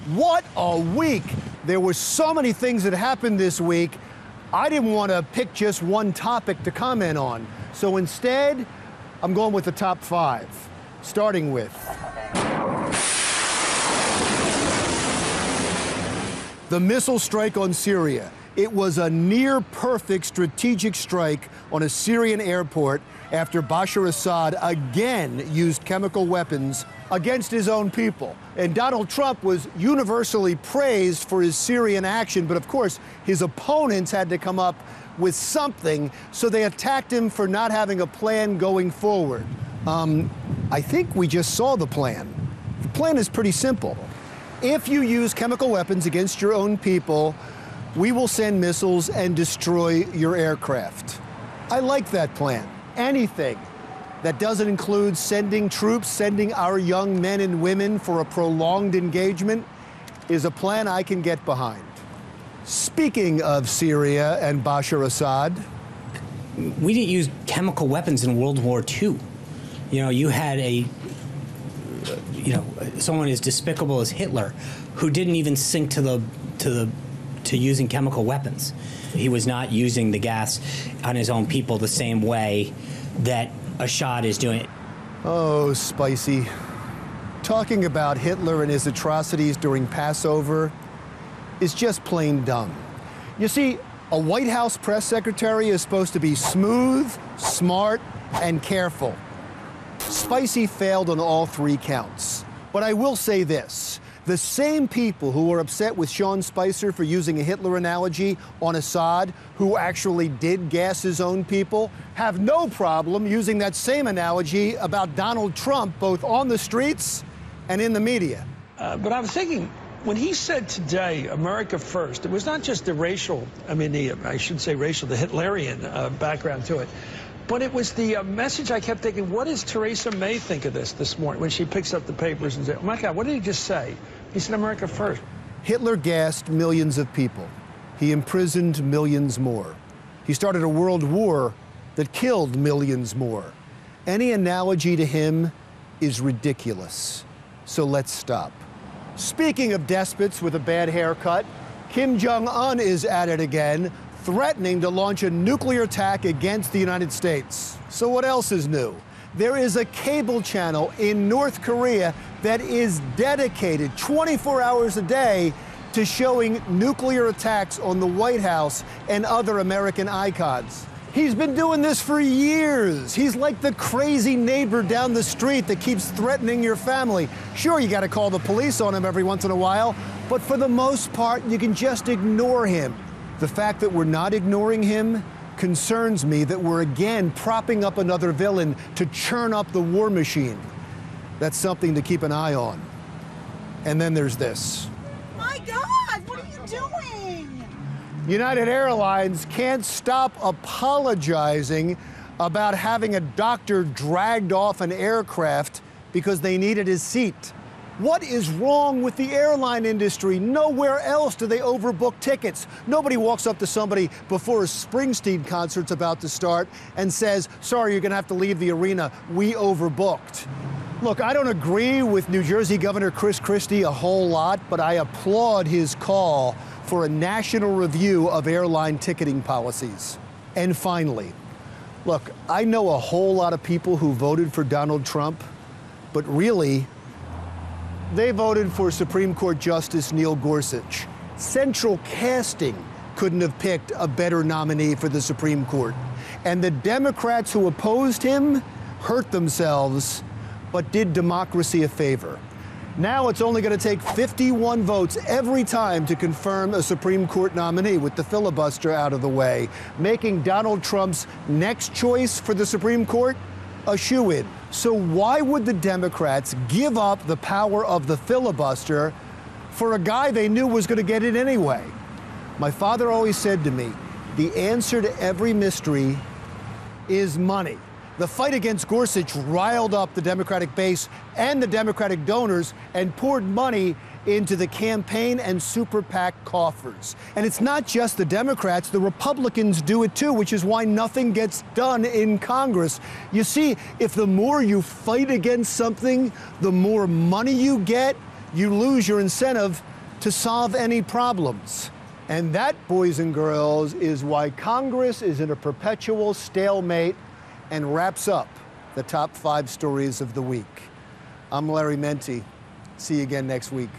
What a week! There were so many things that happened this week. I didn't want to pick just one topic to comment on. So instead, I'm going with the top 5, starting with the missile strike on Syria. It was a near-perfect strategic strike on a Syrian airport after Bashar Assad again used chemical weapons against his own people. And Donald Trump was universally praised for his Syrian action, but of course, his opponents had to come up with something, so they attacked him for not having a plan going forward. I think we just saw the plan. The plan is pretty simple. If you use chemical weapons against your own people, we will send missiles and destroy your aircraft. I like that plan. Anything that doesn't include sending troops, sending our young men and women for a prolonged engagement, is a plan I can get behind. Speaking of Syria and Bashar Assad, we didn't use chemical weapons in World War II. You know, you had someone as despicable as Hitler, who didn't even sink to using chemical weapons. He was not using the gas on his own people the same way that Assad is doing it. Oh, spicy. Talking about Hitler and his atrocities during Passover is just plain dumb. You see, a White House press secretary is supposed to be smooth, smart, and careful. Spicy failed on all 3 counts. But I will say this. The same people who were upset with Sean Spicer for using a Hitler analogy on Assad, who actually did gas his own people, have no problem using that same analogy about Donald Trump, both on the streets and in the media. But I was thinking, when he said today, America first, it was not just the racial, I should say racial, the Hitlerian background to it, but it was the message I kept thinking, what does Theresa May think of this morning when she picks up the papers and says, oh my God, what did he just say? He said America first. Hitler gassed millions of people. He imprisoned millions more. He started a world war that killed millions more. Any analogy to him is ridiculous. So let's stop. Speaking of despots with a bad haircut, Kim Jong-un is at it again, threatening to launch a nuclear attack against the United States. So what else is new? There is a cable channel in North Korea that is dedicated 24 hours a day to showing nuclear attacks on the White House and other American icons. He's been doing this for years. He's like the crazy neighbor down the street that keeps threatening your family. Sure, you gotta call the police on him every once in a while, but for the most part, you can just ignore him. The fact that we're not ignoring him concerns me, that we're again propping up another villain to churn up the war machine. That's something to keep an eye on. And then there's this. My God, what are you doing? United Airlines can't stop apologizing about having a doctor dragged off an aircraft because they needed his seat. What is wrong with the airline industry? Nowhere else do they overbook tickets. Nobody walks up to somebody before a Springsteen concert's about to start and says, sorry, you're gonna have to leave the arena, we overbooked. Look, I don't agree with New Jersey Governor Chris Christie a whole lot, but I applaud his call for a national review of airline ticketing policies. And finally, look, I know a whole lot of people who voted for Donald Trump, but really, they voted for Supreme Court Justice Neil Gorsuch. Central casting couldn't have picked a better nominee for the Supreme Court. And the Democrats who opposed him hurt themselves, but did democracy a favor. Now it's only going to take 51 votes every time to confirm a Supreme Court nominee, with the filibuster out of the way, making Donald Trump's next choice for the Supreme Court a shoo-in. So why would the Democrats give up the power of the filibuster for a guy they knew was going to get it anyway? My father always said to me, the answer to every mystery is money. The fight against Gorsuch riled up the Democratic base and the Democratic donors and poured money into the campaign and super PAC coffers. And it's not just the Democrats, the Republicans do it too, which is why nothing gets done in Congress. You see, if the more you fight against something, the more money you get, you lose your incentive to solve any problems. And that, boys and girls, is why Congress is in a perpetual stalemate and wraps up the top 5 stories of the week. I'm Larry Mendte. See you again next week.